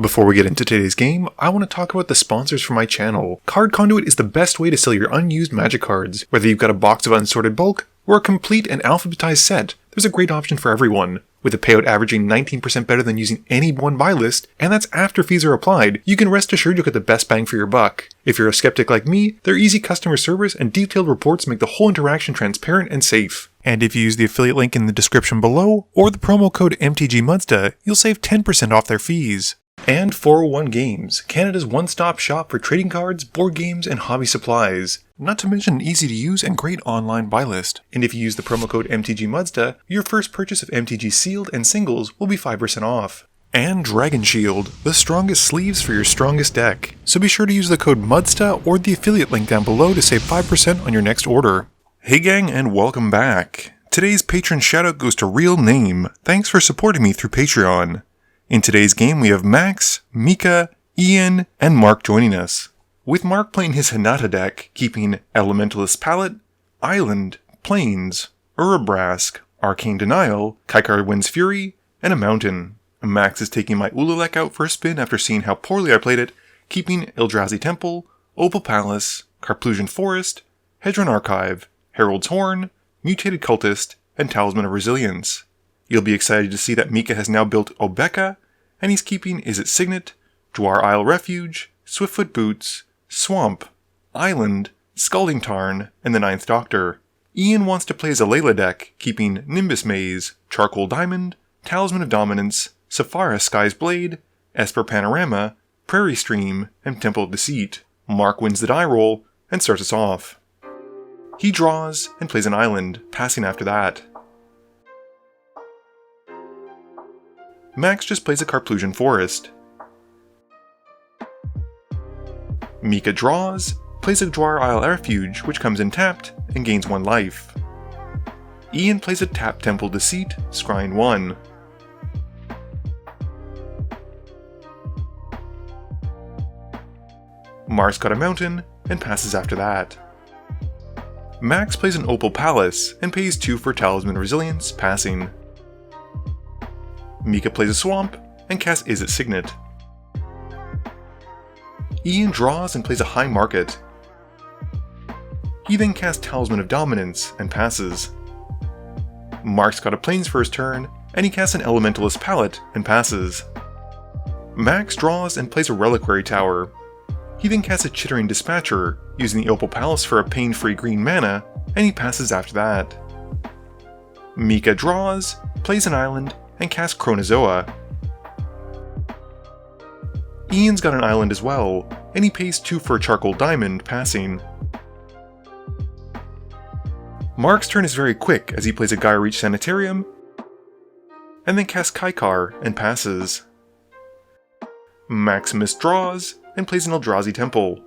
Before we get into today's game, I want to talk about the sponsors for my channel. Card Conduit is the best way to sell your unused Magic cards. Whether you've got a box of unsorted bulk, or a complete and alphabetized set, there's a great option for everyone. With a payout averaging 19% better than using any one buy list, and that's after fees are applied, you can rest assured you'll get the best bang for your buck. If you're a skeptic like me, their easy customer service and detailed reports make the whole interaction transparent and safe. And if you use the affiliate link in the description below, or the promo code MTGMUDSTA, you'll save 10% off their fees. And 401 Games, Canada's one-stop shop for trading cards, board games, and hobby supplies. Not to mention an easy-to-use and great online buy list. And if you use the promo code MTGMUDSTA, your first purchase of MTG Sealed and Singles will be 5% off. And Dragon Shield, the strongest sleeves for your strongest deck. So be sure to use the code MUDSTA or the affiliate link down below to save 5% on your next order. Hey gang, and welcome back. Today's patron shoutout goes to Real Name. Thanks for supporting me through Patreon. In today's game we have Max, Mika, Ian, and Mark joining us. With Mark playing his Hinata deck, keeping Elementalist Palette, Island, Plains, Urabrask, Arcane Denial, Kaikar Wind's Fury, and a Mountain. Max is taking my Ulalek out for a spin after seeing how poorly I played it, keeping Eldrazi Temple, Opal Palace, Carplusian Forest, Hedron Archive, Herald's Horn, Mutated Cultist, and Talisman of Resilience. You'll be excited to see that Mika has now built Obeka, and he's keeping Is It Signet, Dwar Isle Refuge, Swiftfoot Boots, Swamp, Island, Scalding Tarn, and the Ninth Doctor. Ian wants to play his Alela deck, keeping Nimbus Maze, Charcoal Diamond, Talisman of Dominance, Sapphire Sky's Blade, Esper Panorama, Prairie Stream, and Temple of Deceit. Mark wins the die roll and starts us off. He draws and plays an island, passing after that. Max just plays a Carplusian Forest. Mika draws, plays a Dwar Isle Refuge, which comes in tapped and gains 1 life. Ian plays a tapped Temple Deceit, scrying 1. Mark's got a Mountain and passes after that. Max plays an Opal Palace and pays 2 for Talisman of Resilience, passing. Mika plays a Swamp and casts Is It Signet. Ian draws and plays a High Market. He then casts Talisman of Dominance and passes. Mark's got a Plains for his turn, and he casts an Elementalist Palette and passes. Max draws and plays a Reliquary Tower. He then casts a Chittering Dispatcher, using the Opal Palace for a pain-free green mana, and he passes after that. Mika draws, plays an island, and casts Chronozoa. Ian's got an island as well, and he pays 2 for a Charcoal Diamond, passing. Mark's turn is very quick as he plays a Gaia Reach Sanitarium, and then casts Kaikar and passes. Maximus draws and plays an Eldrazi Temple.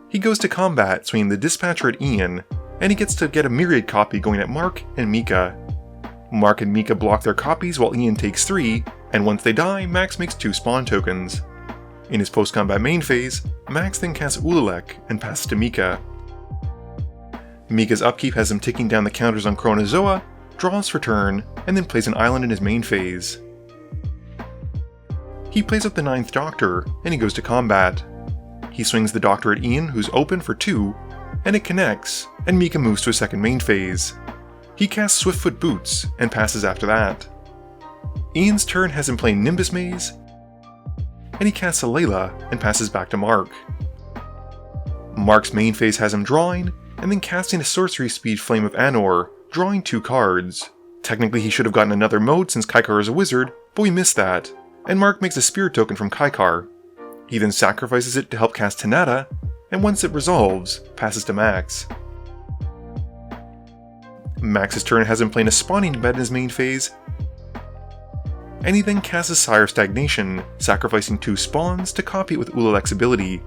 He goes to combat, swinging the Dispatcher at Ian, and he gets to get a Myriad copy going at Mark and Mika. Mark and Mika block their copies while Ian takes 3, and once they die, Max makes 2 spawn tokens. In his post-combat main phase, Max then casts Ulalek and passes to Mika. Mika's upkeep has him ticking down the counters on Chronozoa, draws for turn, and then plays an island in his main phase. He plays up the Ninth Doctor, and he goes to combat. He swings the Doctor at Ian, who's open for 2, and it connects, and Mika moves to a second main phase. He casts Swiftfoot Boots, and passes after that. Ian's turn has him playing Nimbus Maze, and he casts Alela, and passes back to Mark. Mark's main phase has him drawing, and then casting a Sorcery Speed Flame of Anor, drawing 2 cards. Technically he should have gotten another mode since Kaikar is a wizard, but we missed that, and Mark makes a Spirit Token from Kaikar. He then sacrifices it to help cast Hinata, and once it resolves, passes to Max. Max's turn has him playing a Spawning Bed in his main phase, and he then casts a Sire Stagnation, sacrificing 2 spawns to copy it with Ulalek's ability.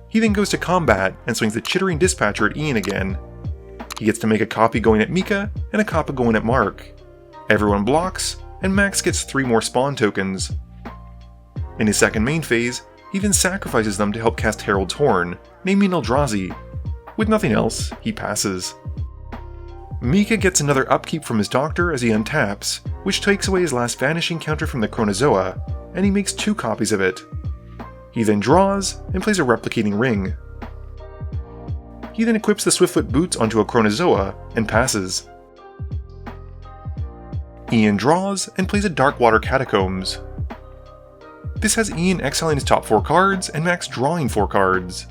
He then goes to combat and swings the Chittering Dispatcher at Ian again. He gets to make a copy going at Mika and a copy going at Mark. Everyone blocks, and Max gets 3 more spawn tokens. In his second main phase, he then sacrifices them to help cast Herald's Horn, naming Eldrazi. With nothing else, he passes. Mika gets another upkeep from his doctor as he untaps, which takes away his last vanishing counter from the Chronozoa, and he makes 2 copies of it. He then draws and plays a replicating ring. He then equips the Swiftfoot boots onto a Chronozoa and passes. Ian draws and plays a Darkwater Catacombs. This has Ian exiling his top 4 cards and Max drawing 4 cards.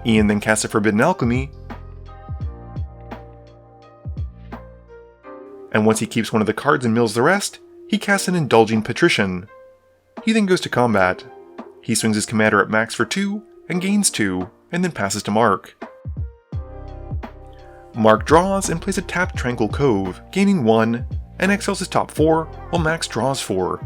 Ian then casts a Forbidden Alchemy, and once he keeps one of the cards and mills the rest, he casts an Indulging Patrician. He then goes to combat. He swings his commander at Max for 2 and gains 2, and then passes to Mark. Mark draws and plays a tapped Tranquil Cove, gaining 1, and exiles his top 4, while Max draws 4.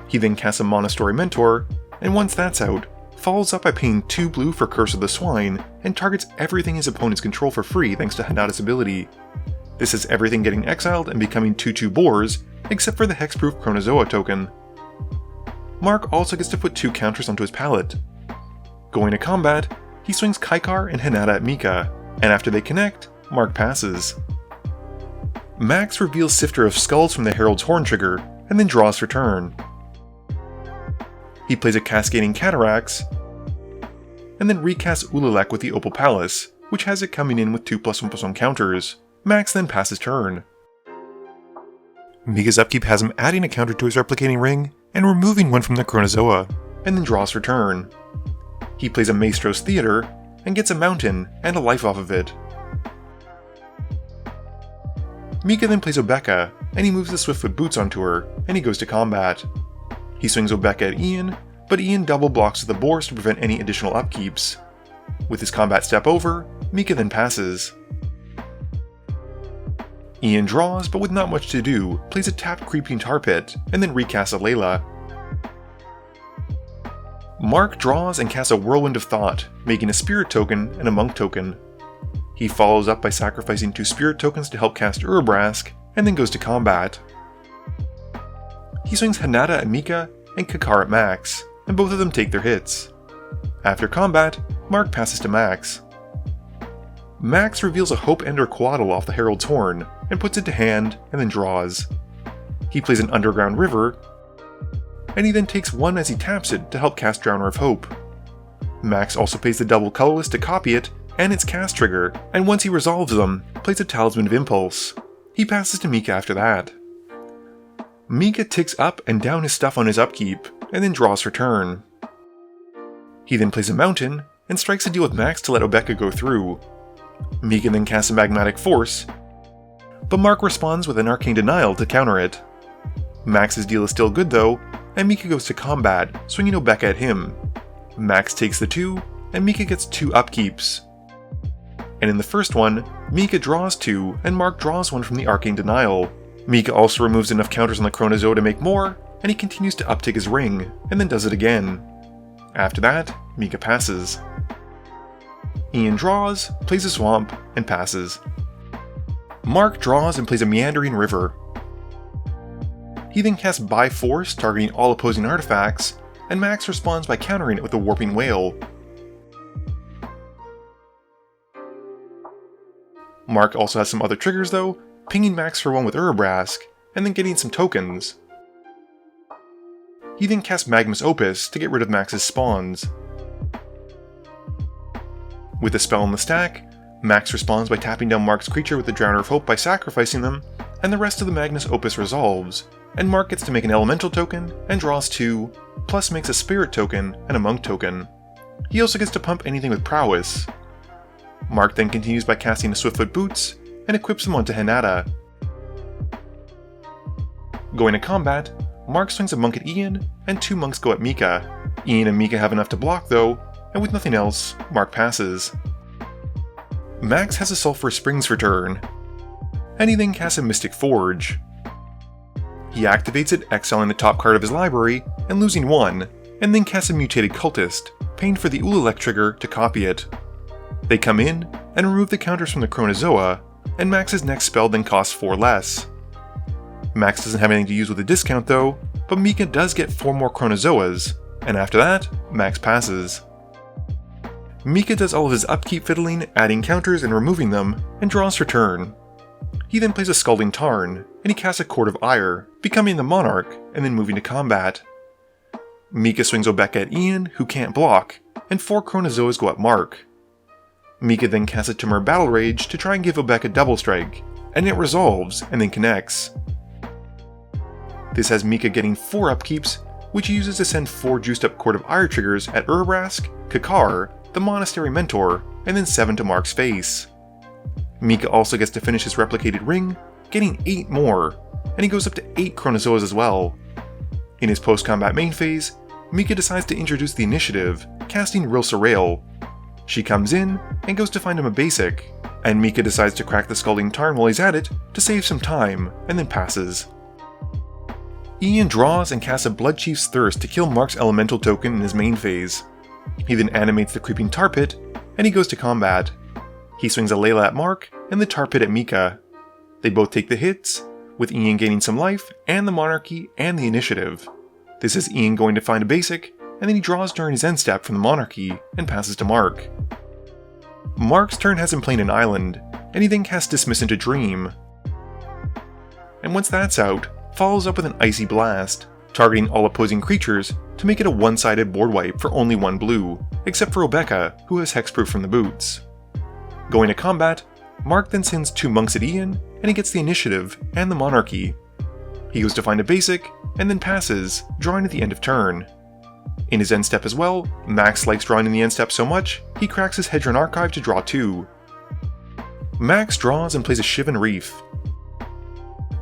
He then casts a Monastery Mentor, and once that's out, follows up by paying 2 blue for Curse of the Swine, and targets everything his opponents control for free thanks to Hinata's ability. This is everything getting exiled and becoming 2/2 boars, except for the Hexproof Chronozoa token. Mark also gets to put 2 counters onto his palette. Going to combat, he swings Kaikar and Hinata at Mika, and after they connect, Mark passes. Max reveals Sifter of Skulls from the Herald's Horn trigger, and then draws for turn. He plays a Cascading Cataracts, and then recasts Ulalek with the Opal Palace, which has it coming in with 2+1/+1 counters. Max then passes turn. Mika's upkeep has him adding a counter to his replicating ring, and removing one from the Chronozoa, and then draws for turn. He plays a Maestro's Theater, and gets a mountain and a life off of it. Mika then plays Obeka, and he moves the Swiftfoot boots onto her, and he goes to combat. He swings Obeka at Ian, but Ian double blocks with the boars to prevent any additional upkeeps. With his combat step over, Mika then passes. Ian draws, but with not much to do, plays a tapped Creeping Tar Pit, and then recasts Alela. Mark draws and casts a Whirlwind of Thought, making a Spirit token and a Monk token. He follows up by sacrificing 2 Spirit tokens to help cast Urabrask, and then goes to combat. He swings Hinata at Mika and Kakar at Max, and both of them take their hits. After combat, Mark passes to Max. Max reveals a Hope Ender Quaddle off the Herald's Horn, and puts it to hand, and then draws. He plays an Underground River, and he then takes 1 as he taps it to help cast Drowner of Hope. Max also plays the double colorless to copy it, and its cast trigger, and once he resolves them, plays a Talisman of Impulse. He passes to Mika after that. Mika ticks up and down his stuff on his upkeep, and then draws for turn. He then plays a Mountain, and strikes a deal with Max to let Obeka go through. Mika then casts a Magmatic Force, but Mark responds with an Arcane Denial to counter it. Max's deal is still good though, and Mika goes to combat, swinging Obeka at him. Max takes the 2, and Mika gets 2 upkeeps. And in the first one, Mika draws 2, and Mark draws 1 from the Arcane Denial. Mika also removes enough counters on the Chronozoa to make more, and he continues to uptick his ring, and then does it again. After that, Mika passes. Ian draws, plays a Swamp, and passes. Mark draws and plays a Meandering River. He then casts By Force, targeting all opposing artifacts, and Max responds by countering it with a Warping Whale. Mark also has some other triggers though, pinging Max for 1 with Urabrask, and then getting some tokens. He then casts Magmus Opus to get rid of Max's spawns. With a spell in the stack, Max responds by tapping down Mark's creature with the Drowner of Hope by sacrificing them, and the rest of the Magnus Opus resolves, and Mark gets to make an Elemental token, and draws 2, plus makes a Spirit token and a Monk token. He also gets to pump anything with Prowess. Mark then continues by casting a Swiftfoot Boots, and equips them onto Hinata. Going to combat, Mark swings a Monk at Ian, and 2 Monks go at Mika. Ian and Mika have enough to block though, and with nothing else, Mark passes. Max has a Sulphurous Springs for turn, and he then casts a Mystic Forge. He activates it, exiling the top card of his library, and losing 1, and then casts a Mutated Cultist, paying for the Ulalek trigger to copy it. They come in, and remove the counters from the Chronozoa, and Max's next spell then costs 4 less. Max doesn't have anything to use with a discount though, but Mika does get 4 more Chronozoas, and after that, Max passes. Mika does all of his upkeep fiddling, adding counters and removing them, and draws her turn. He then plays a Scalding Tarn, and he casts a Court of Ire, becoming the Monarch, and then moving to combat. Mika swings Obeka at Ian, who can't block, and 4 Chronozoas go at Mark. Mika then casts a Timur Battle Rage to try and give Obeka Double Strike, and it resolves and then connects. This has Mika getting 4 upkeeps, which he uses to send 4 juiced up Court of Ire triggers at Urabrask, Kakar, the Monastery Mentor, and then 7 to Mark's face. Mika also gets to finish his replicated ring, getting 8 more, and he goes up to 8 Chronozoas as well. In his post-combat main phase, Mika decides to introduce the initiative, casting Real Surreal. She comes in and goes to find him a basic, and Mika decides to crack the Scalding Tarn while he's at it to save some time, and then passes. Ian draws and casts a Bloodchief's Thirst to kill Mark's elemental token in his main phase. He then animates the Creeping Tar Pit, and he goes to combat. He swings Alela at Mark, and the Tar Pit at Mika. They both take the hits, with Ian gaining some life, and the Monarchy, and the initiative. This is Ian going to find a basic, and then he draws during his end step from the Monarchy, and passes to Mark. Mark's turn has him playing an island, and he then casts Dismiss into Dream. And once that's out, follows up with an Icy Blast, targeting all opposing creatures to make it a one-sided board wipe for only 1 blue, except for Obeka, who has hexproof from the boots. Going to combat, Mark then sends 2 monks at Ian, and he gets the initiative and the Monarchy. He goes to find a basic, and then passes, drawing at the end of turn. In his end step as well, Max likes drawing in the end step so much, he cracks his Hedron Archive to draw 2. Max draws and plays a Shivan Reef.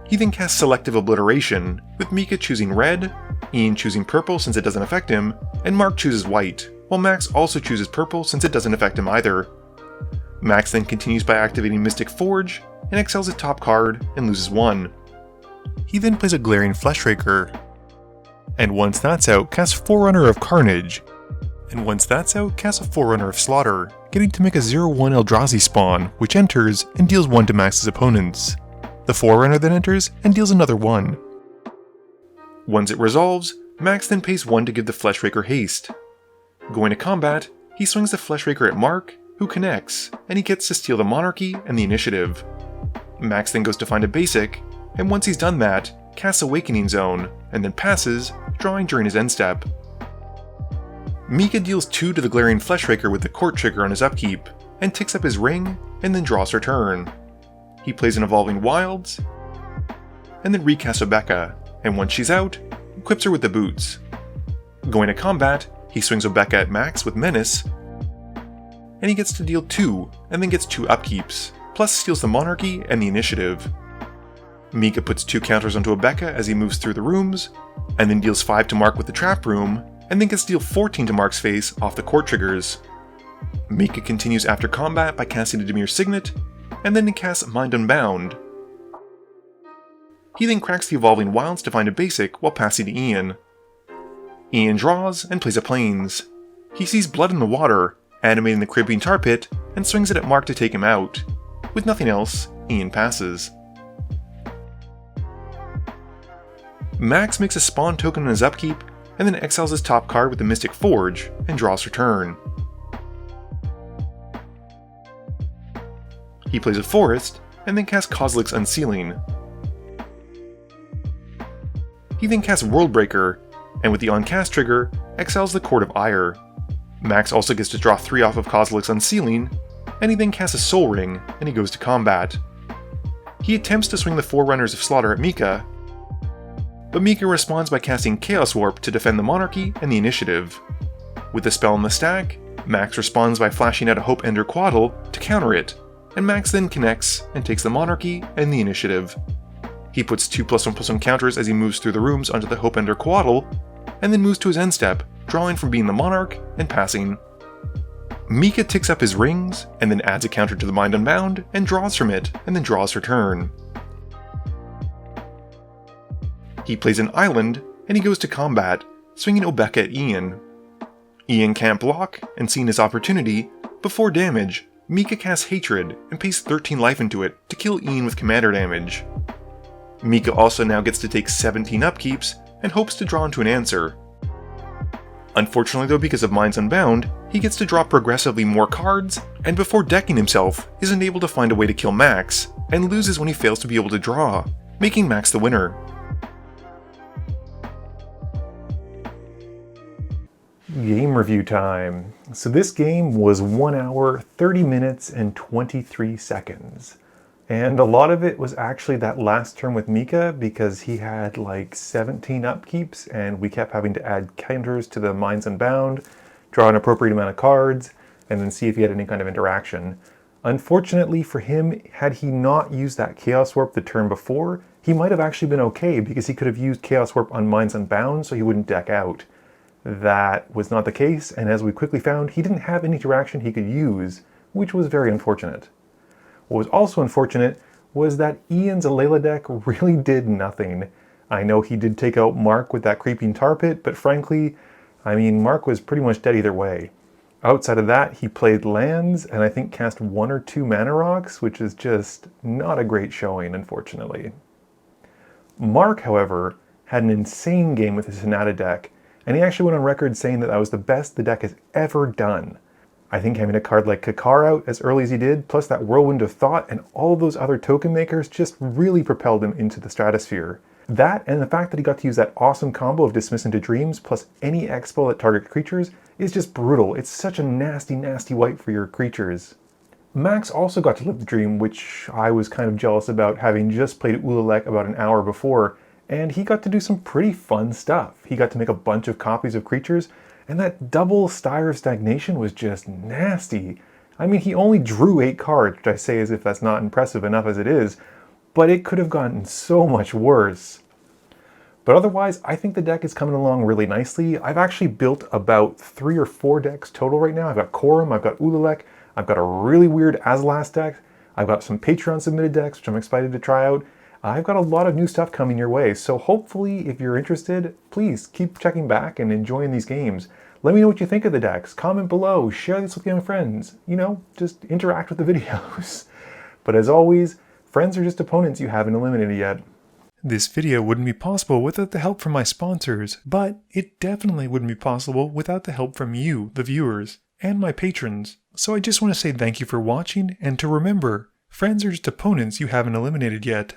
He then casts Selective Obliteration, with Mika choosing red, Ian choosing purple since it doesn't affect him, and Mark chooses white, while Max also chooses purple since it doesn't affect him either. Max then continues by activating Mystic Forge, and exiles his top card, and loses 1. He then plays a Glaring Fleshraker, and once that's out, casts Forerunner of Carnage, and once that's out, casts a Forerunner of Slaughter, getting to make a 0/1 Eldrazi spawn, which enters and deals 1 to Max's opponents. The Forerunner then enters and deals another 1. Once it resolves, Max then pays 1 to give the Fleshraker haste. Going to combat, he swings the Fleshraker at Mark, who connects, and he gets to steal the Monarchy and the initiative. Max then goes to find a basic, and once he's done that, casts Awakening Zone, and then passes, drawing during his end step. Mika deals 2 to the Glaring Fleshraker with the Court trigger on his upkeep, and ticks up his ring, and then draws her turn. He plays an Evolving Wilds, and then recasts Obeka, and once she's out, equips her with the boots. Going to combat, he swings Obeka at Max with Menace, and he gets to deal 2, and then gets 2 upkeeps, plus steals the Monarchy and the initiative. Mika puts 2 counters onto Obeka as he moves through the rooms, and then deals 5 to Mark with the Trap Room, and then gets to deal 14 to Mark's face off the Court triggers. Mika continues after combat by casting a Dimir Signet, and then he casts Mind Unbound. He then cracks the Evolving Wilds to find a basic while passing to Ian. Ian draws and plays a Plains. He sees blood in the water, animating the Creeping Tar Pit, and swings it at Mark to take him out. With nothing else, Ian passes. Max makes a Spawn token on his upkeep, and then exiles his top card with the Mystic Forge, and draws her turn. He plays a Forest, and then casts Kozilek's Unsealing. He then casts Worldbreaker, and with the on-cast trigger, exiles the Court of Ire. Max also gets to draw 3 off of Kozilek's Unsealing, and he then casts a Soul Ring, and he goes to combat. He attempts to swing the Forerunners of Slaughter at Mika, but Mika responds by casting Chaos Warp to defend the Monarchy and the initiative. With the spell in the stack, Max responds by flashing out a Hope Ender Quaddle to counter it, and Max then connects and takes the Monarchy and the initiative. He puts 2+1/+1 counters as he moves through the rooms onto the Hope Ender Quaddle, and then moves to his end step, drawing from being the Monarch and passing. Mika ticks up his rings, and then adds a counter to the Mind Unbound, and draws from it, and then draws her turn. He plays an island, and he goes to combat, swinging Obeka at Ian. Ian can't block, and seeing his opportunity, before damage, Mika casts Hatred and pays 13 life into it to kill Ian with commander damage. Mika also now gets to take 17 upkeeps, and hopes to draw into an answer. Unfortunately though, because of Minds Unbound, he he gets to draw progressively more cards, and before decking himself, isn't able to find a way to kill Max, and loses when he fails to be able to draw, making Max the winner. Game review time. So this game was 1 hour, 30 minutes, and 23 seconds. And a lot of it was actually that last turn with Mika, because he had like 17 upkeeps and we kept having to add counters to the Minds Unbound, draw an appropriate amount of cards, and then see if he had any kind of interaction. Unfortunately for him, had he not used that Chaos Warp the turn before, he might have actually been okay because he could have used Chaos Warp on Minds Unbound so he wouldn't deck out. That was not the case, and as we quickly found, he didn't have any interaction he could use, which was very unfortunate. What was also unfortunate was that Ian's Alela deck really did nothing. I know he did take out Mark with that Creeping Tar Pit, but frankly, Mark was pretty much dead either way. Outside of that, he played lands, and I think cast 1 or 2 mana rocks, which is just not a great showing, unfortunately. Mark, however, had an insane game with his Hinata deck, and he actually went on record saying that was the best the deck has ever done. I think having a card like Kakar out as early as he did, plus that Whirlwind of Thought and all those other token makers just really propelled him into the stratosphere. That, and the fact that he got to use that awesome combo of Dismiss into Dreams plus any Expo that target creatures is just brutal. It's such a nasty, nasty wipe for your creatures. Max also got to live the dream, which I was kind of jealous about, having just played Ulalek about an hour before, and he got to do some pretty fun stuff. He got to make a bunch of copies of creatures, and that double Styre of Stagnation was just nasty. He only drew 8 cards, which I say as if that's not impressive enough as it is, but it could have gotten so much worse. But otherwise, I think the deck is coming along really nicely. I've actually built about 3 or 4 decks total right now. I've got Quorum, I've got Ulalek, I've got a really weird Azelast deck, I've got some Patreon submitted decks, which I'm excited to try out. I've got a lot of new stuff coming your way, so hopefully if you're interested, please keep checking back and enjoying these games. Let me know what you think of the decks, comment below, share this with your friends, just interact with the videos. But as always, friends are just opponents you haven't eliminated yet. This video wouldn't be possible without the help from my sponsors, but it definitely wouldn't be possible without the help from you, the viewers, and my patrons. So I just want to say thank you for watching, and to remember, friends are just opponents you haven't eliminated yet.